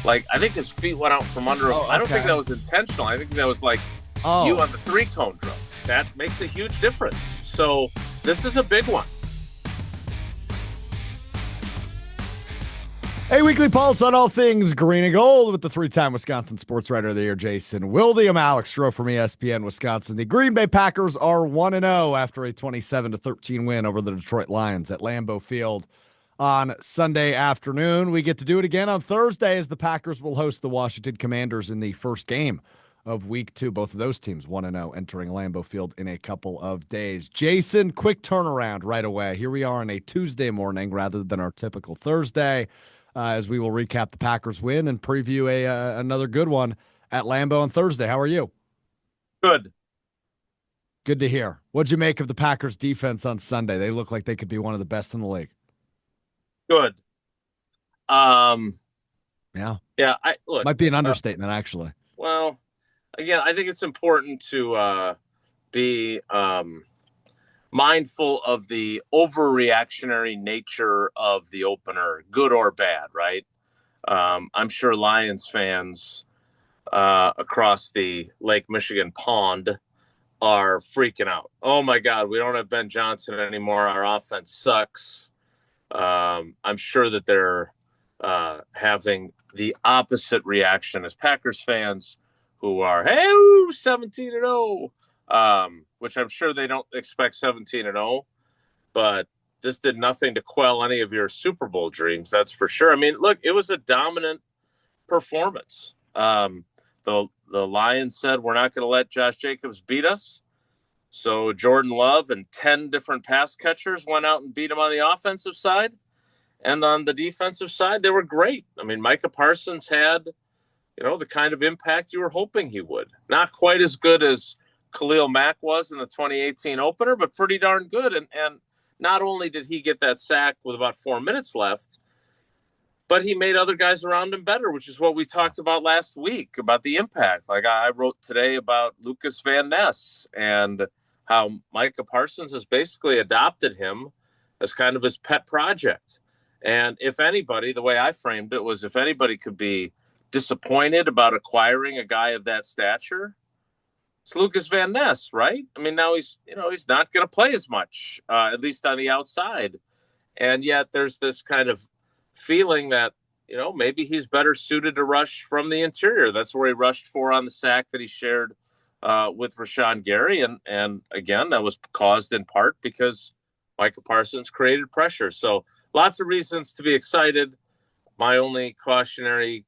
Like, I think his feet went out from under him. Oh, I don't think okay. that was intentional. I think that was like you Oh, on the three-cone drill. That makes a huge difference. So this is a big one. a weekly pulse on all things green and gold with the three-time Wisconsin Sportswriter of the Year, Jason Wilde. I'm Alex Strouf from ESPN Wisconsin. The Green Bay Packers are 1-0 after a 27-13 win over the Detroit Lions at Lambeau Field on Sunday afternoon. We get to do it again on Thursday as the Packers will host the Washington Commanders in the first game of week 2. Both of those teams 1-0 entering Lambeau Field in a couple of days. Jason, quick turnaround right away. Here we are on a Tuesday morning rather than our typical Thursday. As we will recap the Packers win and preview another good one at Lambeau on Thursday. How are you? Good. Good to hear. What'd you make of the Packers defense on Sunday? They look like they could be one of the best in the league. Good. Um, Yeah. yeah, I look, Might be an understatement, actually. well, again, I think it's important to be mindful of the overreactionary nature of the opener, good or bad, right? I'm sure Lions fans across the Lake Michigan pond are freaking out. Oh my God, we don't have Ben Johnson anymore. Our offense sucks. I'm sure that they're having the opposite reaction as Packers fans who are, hey, 17-0, which I'm sure they don't expect 17-0, but this did nothing to quell any of your Super Bowl dreams. That's for sure. I mean, look, it was a dominant performance. The Lions said, we're not going to let Josh Jacobs beat us. So Jordan Love and 10 different pass catchers went out and beat him on the offensive side. And on the defensive side, they were great. I mean, Micah Parsons had, the kind of impact you were hoping he would. Not quite as good as Khalil Mack was in the 2018 opener, but pretty darn good. And not only did he get that sack with about 4 minutes left, but he made other guys around him better, which is what we talked about last week, about the impact. Like I wrote today about Lucas Van Ness and how Micah Parsons has basically adopted him as kind of his pet project. And if anybody, the way I framed it was, if anybody could be disappointed about acquiring a guy of that stature, it's Lucas Van Ness, right? I mean, now he's not going to play as much, at least on the outside. And yet there's this kind of feeling that, maybe he's better suited to rush from the interior. That's where he rushed for on the sack that he shared with Rashawn Gary. And again, that was caused in part because Micah Parsons created pressure. So lots of reasons to be excited. My only cautionary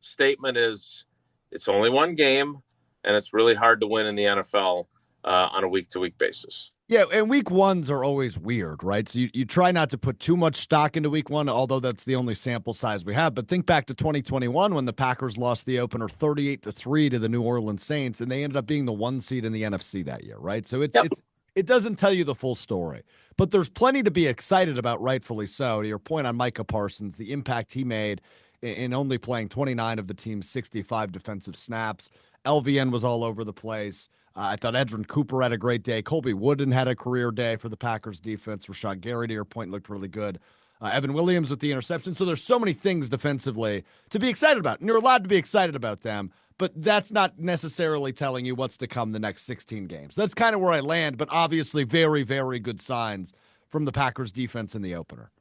statement is it's only one game, and it's really hard to win in the NFL on a week-to-week basis. Yeah, and week ones are always weird, right? So you try not to put too much stock into week one, although that's the only sample size we have. But think back to 2021 when the Packers lost the opener 38-3 to the New Orleans Saints, and they ended up being the 1 seed in the NFC that year, right? So Yep. it doesn't tell you the full story. But there's plenty to be excited about, rightfully so. To your point on Micah Parsons, the impact he made in only playing 29 of the team's 65 defensive snaps. LVN was all over the place. I thought Edrin Cooper had a great day. Colby Wooden had a career day for the Packers defense. Rashawn Gary, to your point, looked really good. Evan Williams with the interception. So there's so many things defensively to be excited about. And you're allowed to be excited about them, but that's not necessarily telling you what's to come the next 16 games. That's kind of where I land, but obviously very, very good signs from the Packers defense in the opener.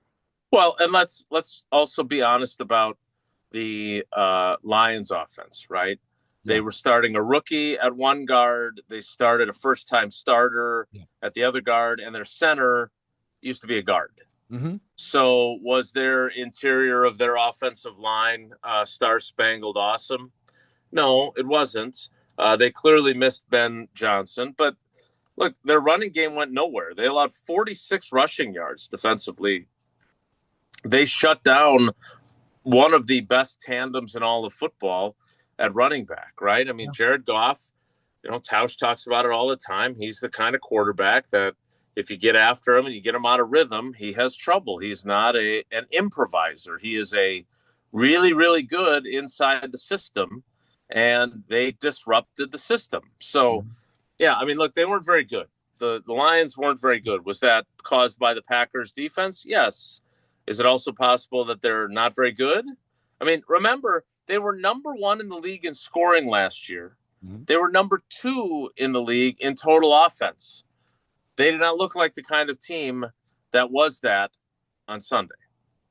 Well, and let's also be honest about the Lions offense, right? They were starting a rookie at one guard. They started a first-time starter at the other guard, and their center used to be a guard. Mm-hmm. So was their interior of their offensive line star-spangled awesome? No, it wasn't. They clearly missed Ben Johnson. But, look, their running game went nowhere. They allowed 46 rushing yards defensively. They shut down one of the best tandems in all of football at running back, right? I mean, Jared Goff, Tausch talks about it all the time. He's the kind of quarterback that if you get after him and you get him out of rhythm, he has trouble. He's not an improviser. He is a really, really good inside the system, and they disrupted the system. So, yeah, I mean, look, they weren't very good. The Lions weren't very good. Was that caused by the Packers defense? Yes. Is it also possible that they're not very good? I mean, remember, They were number 1 in the league in scoring last year. Mhm. They were number 2 in the league in total offense. They did not look like the kind of team that was that on Sunday.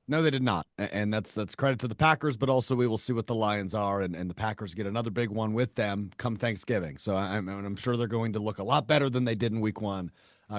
No, they did not. And that's credit to the Packers, but also we will see what the Lions are, and the Packers get another big one with them come Thanksgiving. So I'm sure they're going to look a lot better than they did in week one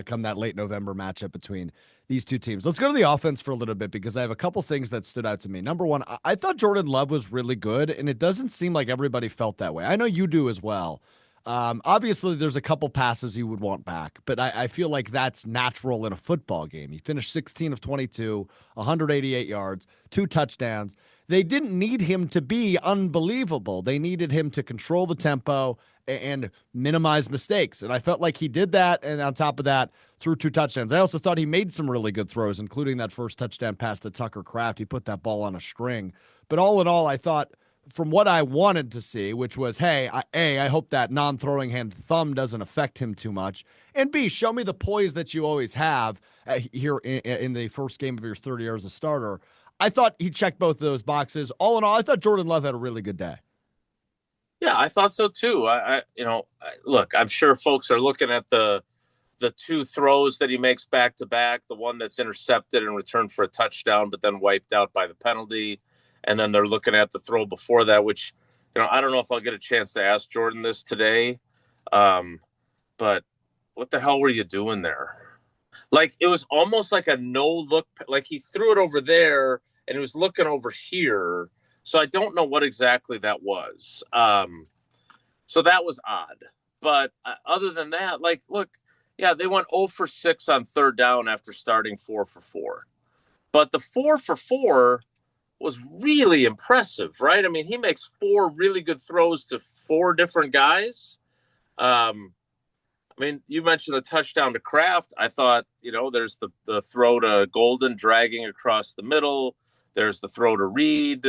come that late November matchup between these two teams. Let's go to the offense for a little bit because I have a couple things that stood out to me. Number one, I thought Jordan Love was really good, and it doesn't seem like everybody felt that way. I know you do as well. Obviously, there's a couple passes you would want back, but I feel like that's natural in a football game. He finished 16 of 22, 188 yards, 2 touchdowns. They didn't need him to be unbelievable. They needed him to control the tempo and minimize mistakes. And I felt like he did that. And on top of that, threw 2 touchdowns. I also thought he made some really good throws, including that first touchdown pass to Tucker Kraft. He put that ball on a string. But all in all, I thought from what I wanted to see, which was, hey, I hope that non-throwing hand thumb doesn't affect him too much. And B, show me the poise that you always have here in the first game of your 30 years as a starter. I thought he checked both of those boxes. All in all, I thought Jordan Love had a really good day. Yeah, I thought so too. Look, I'm sure folks are looking at the 2 throws that he makes back to back, the one that's intercepted and returned for a touchdown, but then wiped out by the penalty. And then they're looking at the throw before that, which, I don't know if I'll get a chance to ask Jordan this today. But what the hell were you doing there? Like, it was almost like a no-look, like he threw it over there and he was looking over here. So I don't know what exactly that was. So that was odd. But other than that, like, look, yeah, they went 0 for 6 on third down after starting 4 for 4. But the 4 for 4 was really impressive, right? I mean, he makes 4 really good throws to 4 different guys. I mean, you mentioned the touchdown to Kraft. I thought, there's the throw to Golden dragging across the middle. There's the throw to Reed.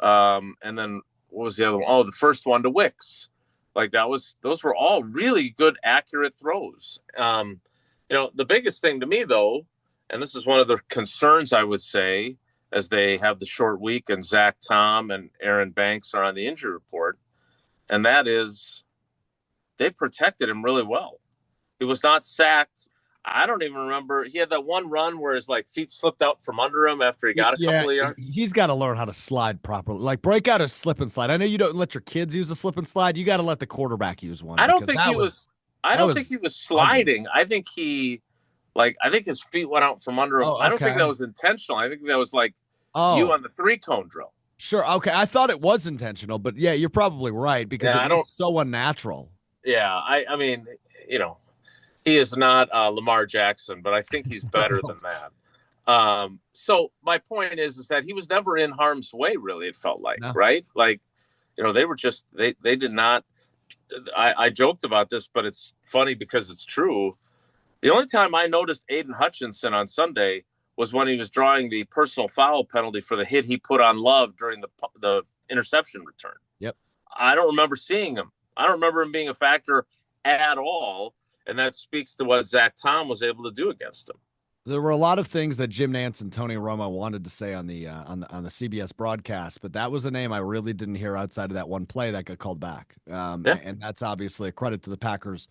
And then what was the other one? Oh, the first one to Wicks. Like those were all really good, accurate throws. The biggest thing to me though, and this is one of the concerns I would say, as they have the short week and Zach Tom and Aaron Banks are on the injury report. And that is they protected him really well. He was not sacked. I don't even remember. He had that one run where his feet slipped out from under him after he got a couple of yards. He's got to learn how to slide properly. Like break out a slip and slide. I know you don't let your kids use a slip and slide. You got to let the quarterback use one. I don't think he was sliding. I think his feet went out from under him. Oh, okay. I don't think that was intentional. I think that was you on the 3-cone drill. Sure. Okay. I thought it was intentional, but yeah, you're probably right because it's so unnatural. Yeah. I mean, he is not Lamar Jackson, but I think he's better than that. So my point is that he was never in harm's way, really, it felt like, right? Like, they were just, they did not, I joked about this, but it's funny because it's true. The only time I noticed Aiden Hutchinson on Sunday was when he was drawing the personal foul penalty for the hit he put on Love during the interception return. Yep. I don't remember seeing him. I don't remember him being a factor at all. And that speaks to what Zach Tom was able to do against him. There were a lot of things that Jim Nantz and Tony Romo wanted to say on the CBS broadcast, but that was a name I really didn't hear outside of that one play that got called back. And that's obviously a credit to the Packers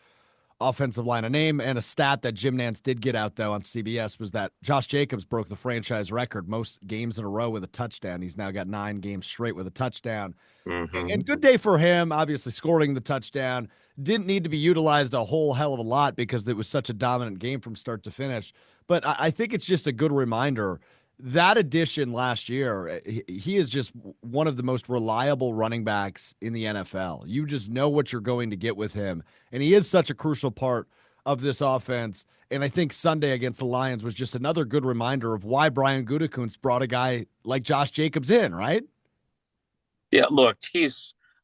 offensive line. A name and a stat that Jim Nantz did get out, though, on CBS was that Josh Jacobs broke the franchise record, most games in a row with a touchdown. He's now got 9 games straight with a touchdown. Mm-hmm. And good day for him, obviously scoring the touchdown. Didn't need to be utilized a whole hell of a lot because it was such a dominant game from start to finish. But I think it's just a good reminder. That addition last year, he is just one of the most reliable running backs in the NFL. You just know what you're going to get with him. And he is such a crucial part of this offense. And I think Sunday against the Lions was just another good reminder of why Brian Gutekunst brought a guy like Josh Jacobs in, right? Yeah, look,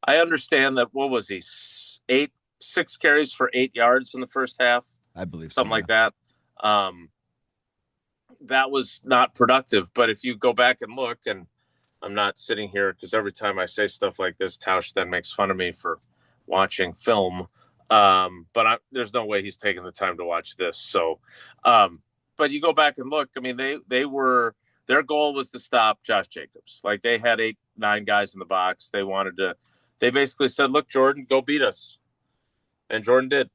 I understand that, what was he, 6 carries for 8 yards in the first half? I believe something like that. That was not productive. But if you go back and look, and I'm not sitting here because every time I say stuff like this, Tausch then makes fun of me for watching film. But there's no way he's taking the time to watch this. So, but you go back and look, I mean, their goal was to stop Josh Jacobs. Like they had 9 guys in the box. They basically said, look, Jordan, go beat us. And Jordan did.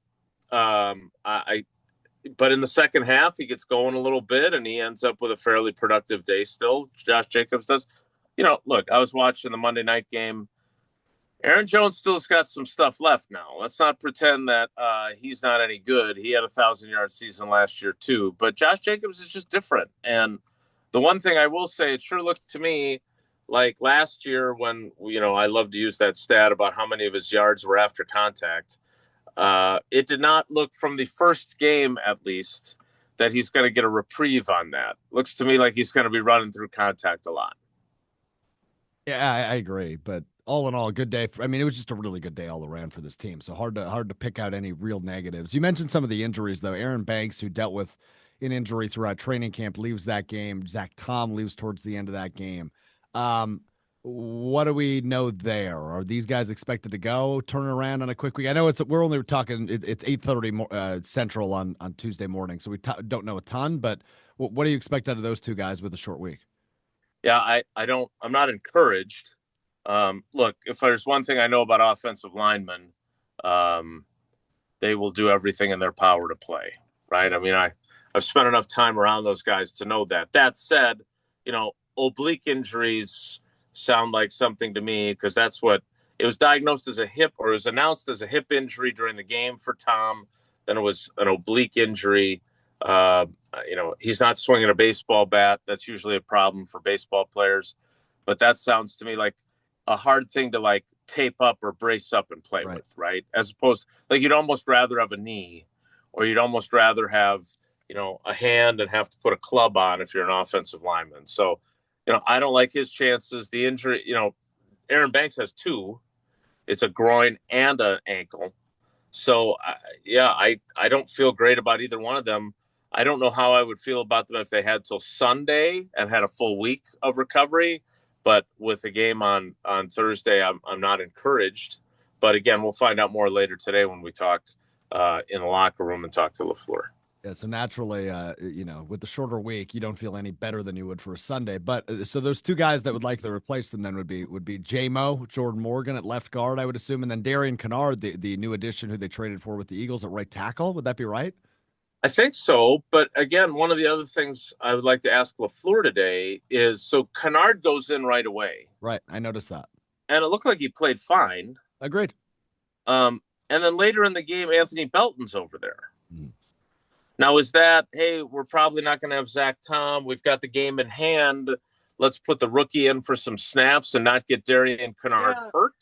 But in the second half, he gets going a little bit and he ends up with a fairly productive day still. Josh Jacobs does. Look, I was watching the Monday night game. Aaron Jones still's got some stuff left now. Let's not pretend that he's not any good. He had a 1,000-yard season last year too. But Josh Jacobs is just different. And the one thing I will say, it sure looked to me like last year when, I love to use that stat about how many of his yards were after contact. It did not look from the first game, at least, that he's going to get a reprieve on that. Looks to me like he's going to be running through contact a lot. Yeah, I agree. But all in all, a good day. It was just a really good day all around for this team. So hard to pick out any real negatives. You mentioned some of the injuries, though. Aaron Banks, who dealt with an injury throughout training camp, leaves that game. Zach Tom leaves towards the end of that game. What do we know there? Are these guys expected to go turn around on a quick week? I know we're only talking it's 8:30 Central on Tuesday morning, so we don't know a ton. But what do you expect out of those two guys with a short week? Yeah, I'm not encouraged. Look, if there's one thing I know about offensive linemen, they will do everything in their power to play, right? I've spent enough time around those guys to know that. That said, oblique injuries sound like something to me because that's what it was diagnosed as a hip, or it was announced as a hip injury during the game for Tom. Then it was an oblique injury. He's not swinging a baseball bat. That's usually a problem for baseball players. But that sounds to me like a hard thing to tape up or brace up and play with, right? As opposed you'd almost rather have a knee, or you'd almost rather have, a hand and have to put a club on if you're an offensive lineman. So, I don't like his chances. The injury, Aaron Banks has two. It's a groin and an ankle. So, I don't feel great about either one of them. I don't know how I would feel about them if they had till Sunday and had a full week of recovery. But with the game on Thursday, I'm not encouraged. But again, we'll find out more later today when we talk in the locker room and talk to LaFleur. Yeah, so naturally, with the shorter week, you don't feel any better than you would for a Sunday. But so those two guys that would likely replace them then would be J-Mo, Jordan Morgan at left guard, I would assume, and then Darian Kennard, the new addition who they traded for with the Eagles at right tackle. Would that be right? I think so. But again, one of the other things I would like to ask LaFleur today is, so Kennard goes in right away. Right. I noticed that. And it looked like he played fine. Agreed. And then later in the game, Anthony Belton's over there. Now, is that, hey, we're probably not going to have Zach Tom. We've got the game in hand. Let's put the rookie in for some snaps and not get Darian Kennard hurt?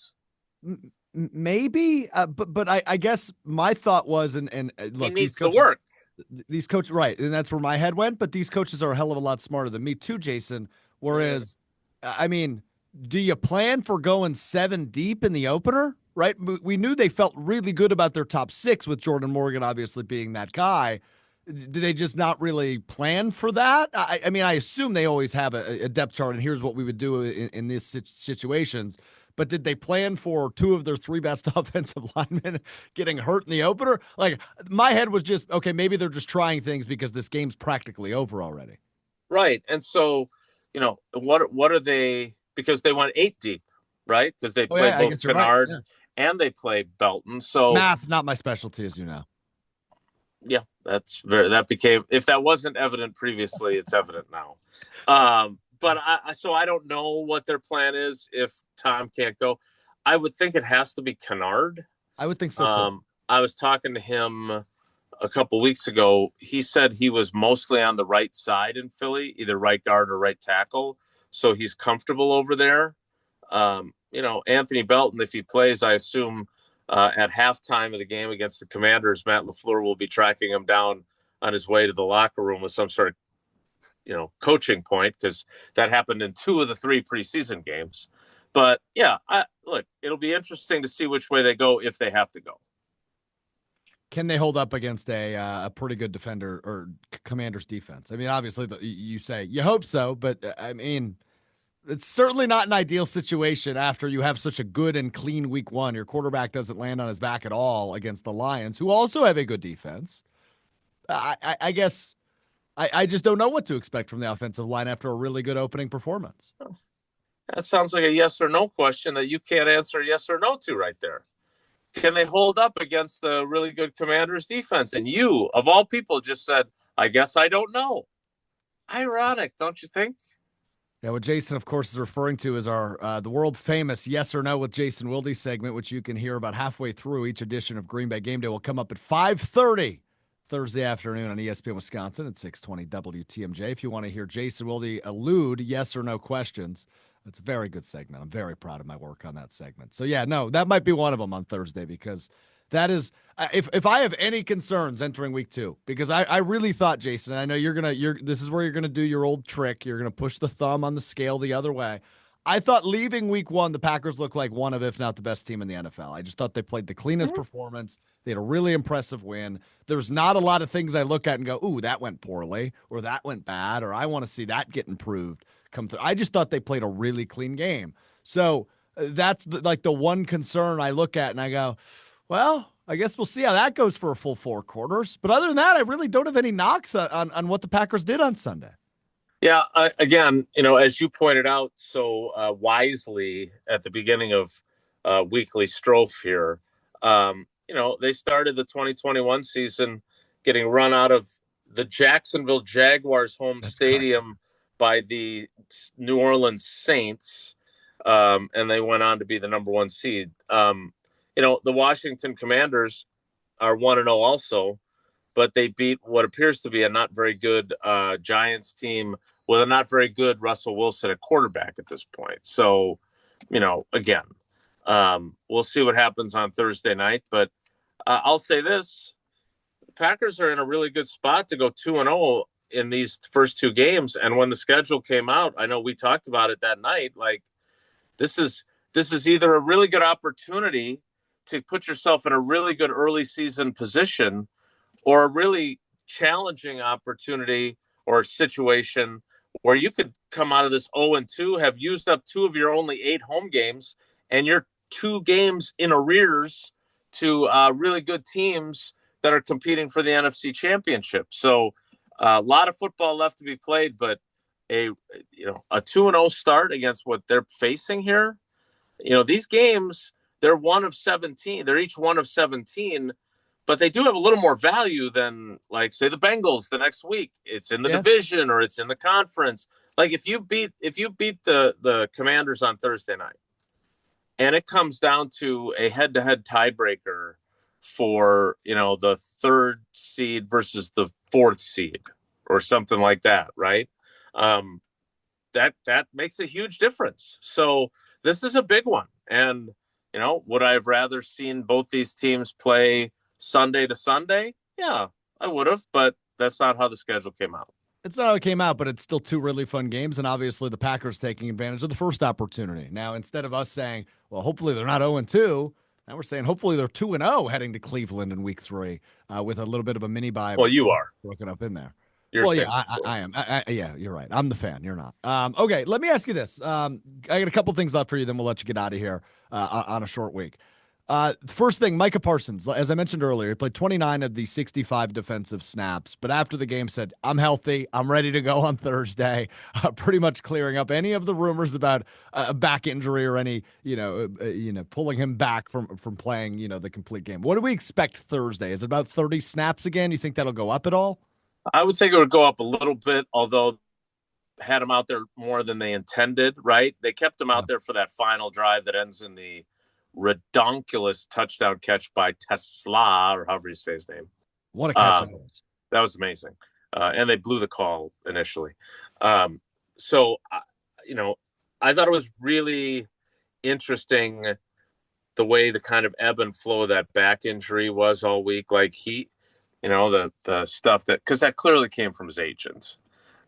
Maybe. But I guess my thought was, and look, he needs to work. These coaches, right, and that's where my head went. But these coaches are a hell of a lot smarter than me too, Jason. Whereas, do you plan for going 7 deep in the opener? Right, we knew they felt really good about their top 6 with Jordan Morgan obviously being that guy. Did they just not really plan for that? I assume they always have a depth chart, and here's what we would do in these situations. But did they plan for 2 of their 3 best offensive linemen getting hurt in the opener? My head was just, okay, maybe they're just trying things because this game's practically over already. Right. And so, what are they, because they went 8 deep, right? Because they played both Kennard and they played Belton. So math, not my specialty, as you know. Yeah, that became, if that wasn't evident previously, it's evident now. But I don't know what their plan is if Tom can't go. I would think it has to be Kennard. I would think so too. I was talking to him a couple weeks ago. He said he was mostly on the right side in Philly, either right guard or right tackle. So he's comfortable over there. Anthony Belton, if he plays, I assume at halftime of the game against the Commanders, Matt LaFleur will be tracking him down on his way to the locker room with some sort of, coaching point, because that happened in 2 of the 3 preseason games. But yeah, look, it'll be interesting to see which way they go if they have to go. Can they hold up against a pretty good defender or Commanders defense? Obviously, you say you hope so, but it's certainly not an ideal situation after you have such a good and clean week 1. Your quarterback doesn't land on his back at all against the Lions, who also have a good defense. I guess I just don't know what to expect from the offensive line after a really good opening performance. That sounds like a yes or no question that you can't answer yes or no to right there. Can they hold up against the really good Commanders defense? And you, of all people, just said, I guess I don't know. Ironic, don't you think? Yeah, what Jason, of course, is referring to is our the world famous "Yes or No" with Jason Wilde segment, which you can hear about halfway through each edition of Green Bay Game Day. Will come up at 5:30 Thursday afternoon on ESPN Wisconsin at 6:20 WTMJ. If you want to hear Jason Wilde elude yes or no questions, it's a very good segment. I'm very proud of my work on that segment. So yeah, no, that might be one of them on Thursday because that is if I have any concerns entering week 2, because I really thought, Jason, and I know this is where you're gonna do your old trick. You're gonna push the thumb on the scale the other way. I thought leaving week 1, the Packers looked like one of, if not the best team in the NFL. I just thought they played the cleanest performance. They had a really impressive win. There's not a lot of things I look at and go, ooh, that went poorly, or that went bad, or I want to see that get improved come through. I just thought they played a really clean game. So that's like the one concern I look at and I go, well, I guess we'll see how that goes for a full 4 quarters. But other than that, I really don't have any knocks on what the Packers did on Sunday. Yeah, again, as you pointed out so wisely at the beginning of weekly Strouf here, they started the 2021 season getting run out of the Jacksonville Jaguars home That's correct. stadium by the New Orleans Saints, and they went on to be the number 1 seed. The Washington Commanders are 1-0 also, but they beat what appears to be a not very good Giants team with a not very good Russell Wilson at quarterback at this point. So, again, we'll see what happens on Thursday night. But I'll say this: the Packers are in a really good spot to go 2-0 in these first 2 games. And when the schedule came out, I know we talked about it that night. Like, this is either a really good opportunity to put yourself in a really good early season position, or a really challenging opportunity or situation where you could come out of this 0-2, have used up 2 of your only 8 home games, and you're 2 games in arrears to really good teams that are competing for the NFC Championship. So a lot of football left to be played, but a 2-0 start against what they're facing here. These games, they're 1 of 17. They're each 1 of 17, but they do have a little more value than, like, say, the Bengals the next week. It's in the division or it's in the conference. Like, if you beat the Commanders on Thursday night, and it comes down to a head-to-head tiebreaker for the 3rd seed versus the 4th seed or something like that, right? That makes a huge difference. So this is a big one, and would I have rather seen both these teams play Sunday to Sunday? Yeah, I would have, but that's not how the schedule came out. It's not how it came out, but it's still 2 really fun games, and obviously the Packers taking advantage of the first opportunity. Now, instead of us saying, well, hopefully they're not 0-2, now we're saying hopefully they're 2-0 heading to Cleveland in week 3 with a little bit of a mini bye. Well, you are. Broken up in there. You're well, yeah, I am. Yeah, you're right. I'm the fan. You're not. Okay, let me ask you this. I got a couple things left for you, then we'll let you get out of here on a short week. First thing, Micah Parsons, as I mentioned earlier, he played 29 of the 65 defensive snaps, but after the game said, I'm healthy. I'm ready to go on Thursday, pretty much clearing up any of the rumors about a back injury or any, pulling him back from playing, the complete game. What do we expect Thursday? Is it about 30 snaps again? You think that'll go up at all? I would think it would go up a little bit, although had him out there more than they intended, right? They kept him out there for that final drive that ends in the redonkulous touchdown catch by Tesla, or however you say his name. What a catch that was amazing. And they blew the call initially. So I thought it was really interesting the way the kind of ebb and flow of that back injury was all week. Like the stuff because that clearly came from his agents.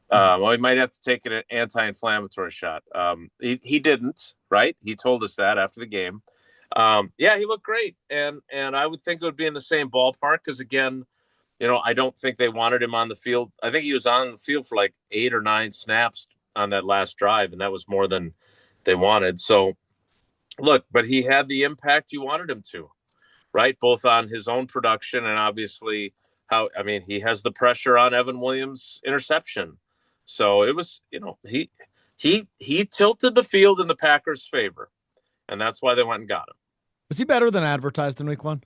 Well, he might have to take an anti-inflammatory shot. He didn't, right? He told us that after the game. Yeah, he looked great, and I would think it would be in the same ballpark because, again, I don't think they wanted him on the field. I think he was on the field for like 8 or 9 snaps on that last drive, and that was more than they wanted. So, look, but he had the impact you wanted him to, right? Both on his own production and obviously he has the pressure on Evan Williams' interception. So it was, he tilted the field in the Packers' favor, and that's why they went and got him. Was he better than advertised in week one?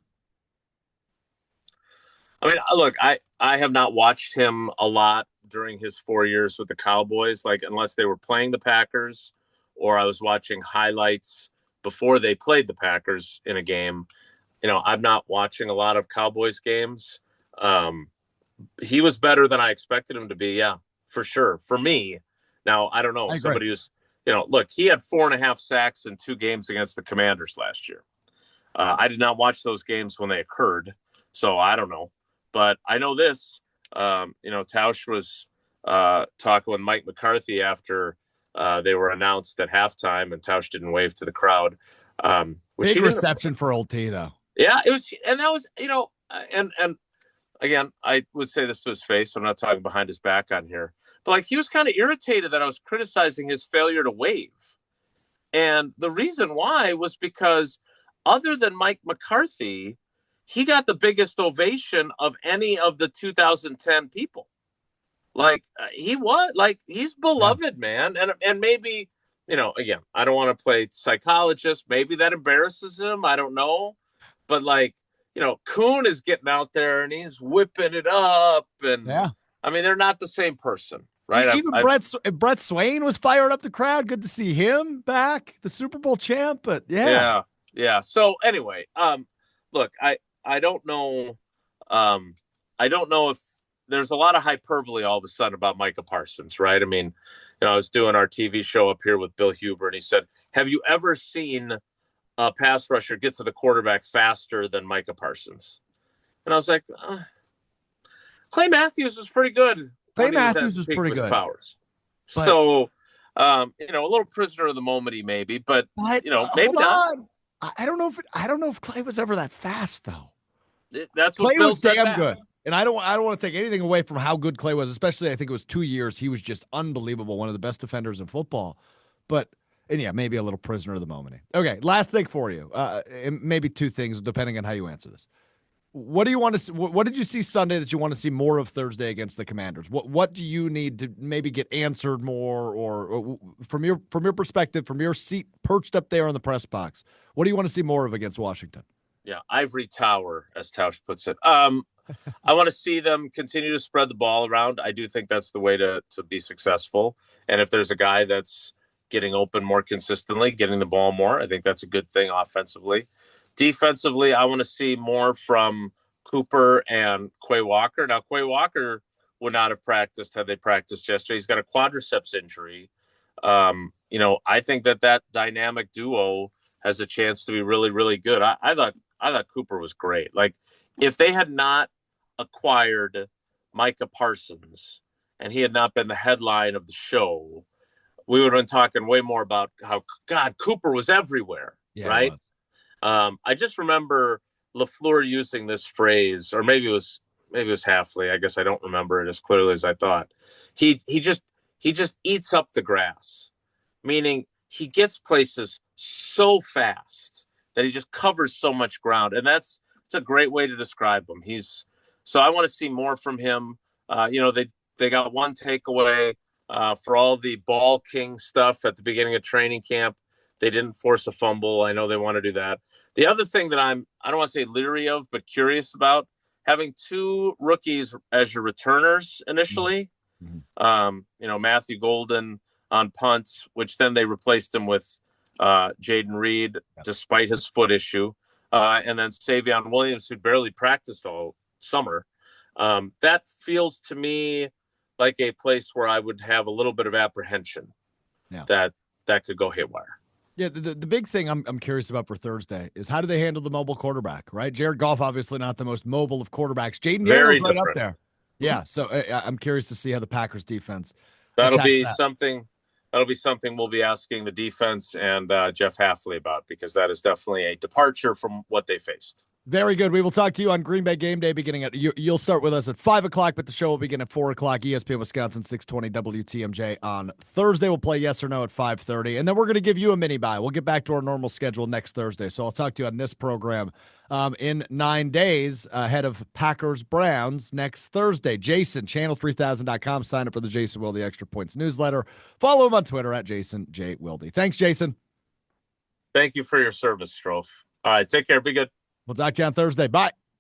I mean, look, I have not watched him a lot during his 4 years with the Cowboys, like unless they were playing the Packers or I was watching highlights before they played the Packers in a game. I'm not watching a lot of Cowboys games. He was better than I expected him to be. Yeah, for sure. For me, now I don't know. I agree. Somebody who's, look, he had 4.5 sacks in 2 games against the Commanders last year. I did not watch those games when they occurred, so I don't know. But I know this. Tausch was talking with Mike McCarthy after they were announced at halftime, and Tausch didn't wave to the crowd. Big reception for old T, though. Yeah, it was, and that was, and again, I would say this to his face. So I'm not talking behind his back on here, but like he was kind of irritated that I was criticizing his failure to wave, and the reason why was because other than Mike McCarthy, he got the biggest ovation of any of the 2010 people. Like he's beloved, man. And maybe, again, I don't want to play psychologist. Maybe that embarrasses him. I don't know. But Kuhn is getting out there and he's whipping it up. And I mean, they're not the same person, right? Even Brett Swain was fired up the crowd. Good to see him back, the Super Bowl champ. But yeah. So anyway, look, I don't know. I don't know if there's a lot of hyperbole all of a sudden about Micah Parsons, right? I mean, I was doing our TV show up here with Bill Huber, and he said, "Have you ever seen a pass rusher get to the quarterback faster than Micah Parsons?" And I was like, Clay Matthews was pretty good. Clay Matthews was pretty good. Powers. But, so, a little prisoner of the moment, he maybe, but maybe not. I don't know if Clay was ever that fast, though. That's what Clay was damn good. And I don't want to take anything away from how good Clay was, especially I think it was 2 years. He was just unbelievable, one of the best defenders in football. But, and yeah, maybe a little prisoner of the moment. Okay, last thing for you. And maybe 2 things, depending on how you answer this. What do you want to see? What did you see Sunday that you want to see more of Thursday against the Commanders? What do you need to maybe get answered more, or from your perspective, from your seat perched up there in the press box, what do you want to see more of against Washington? Yeah, ivory tower, as Tausch puts it. I want to see them continue to spread the ball around. I do think that's the way to be successful. And if there's a guy that's getting open more consistently, getting the ball more, I think that's a good thing offensively. Defensively, I want to see more from Cooper and Quay Walker. Now, Quay Walker would not have practiced had they practiced yesterday. He's got a quadriceps injury. I think that dynamic duo has a chance to be really, really good. I thought Cooper was great. Like, if they had not acquired Micah Parsons and he had not been the headline of the show, we would have been talking way more about how, God, Cooper was everywhere, right? I just remember LaFleur using this phrase, or maybe it was Halfley. I guess I don't remember it as clearly as I thought. He just eats up the grass, meaning he gets places so fast that he just covers so much ground, and it's a great way to describe him. So I want to see more from him. They got one takeaway for all the ball king stuff at the beginning of training camp. They didn't force a fumble. I know they want to do that. The other thing that I don't want to say leery of, but curious about, having 2 rookies as your returners initially. Mm-hmm. Matthew Golden on punts, which then they replaced him with Jaden Reed, despite his foot issue. And then Savion Williams, who barely practiced all summer. That feels to me like a place where I would have a little bit of apprehension that could go haywire. Yeah, the big thing I'm curious about for Thursday is how do they handle the mobile quarterback, right? Jared Goff, obviously not the most mobile of quarterbacks. Jaden Daniels right up there. Yeah, so I'm curious to see how the Packers defense That'll be something we'll be asking the defense and Jeff Halfley about, because that is definitely a departure from what they faced. Very good. We will talk to you on Green Bay game day beginning at you'll start with us at 5 o'clock, but the show will begin at 4 o'clock. ESPN Wisconsin 620 WTMJ on Thursday. We'll play yes or no at 5:30, and then we're going to give you a mini bye. We'll get back to our normal schedule next Thursday. So I'll talk to you on this program in 9 days ahead of Packers Browns next Thursday. Jason, channel3000.com. Sign up for the Jason Wilde Extra Points newsletter. Follow him on Twitter at Jason J. Wilde. Thanks, Jason. Thank you for your service, Strouf. All right, take care. Be good. We'll talk to you on Thursday. Bye.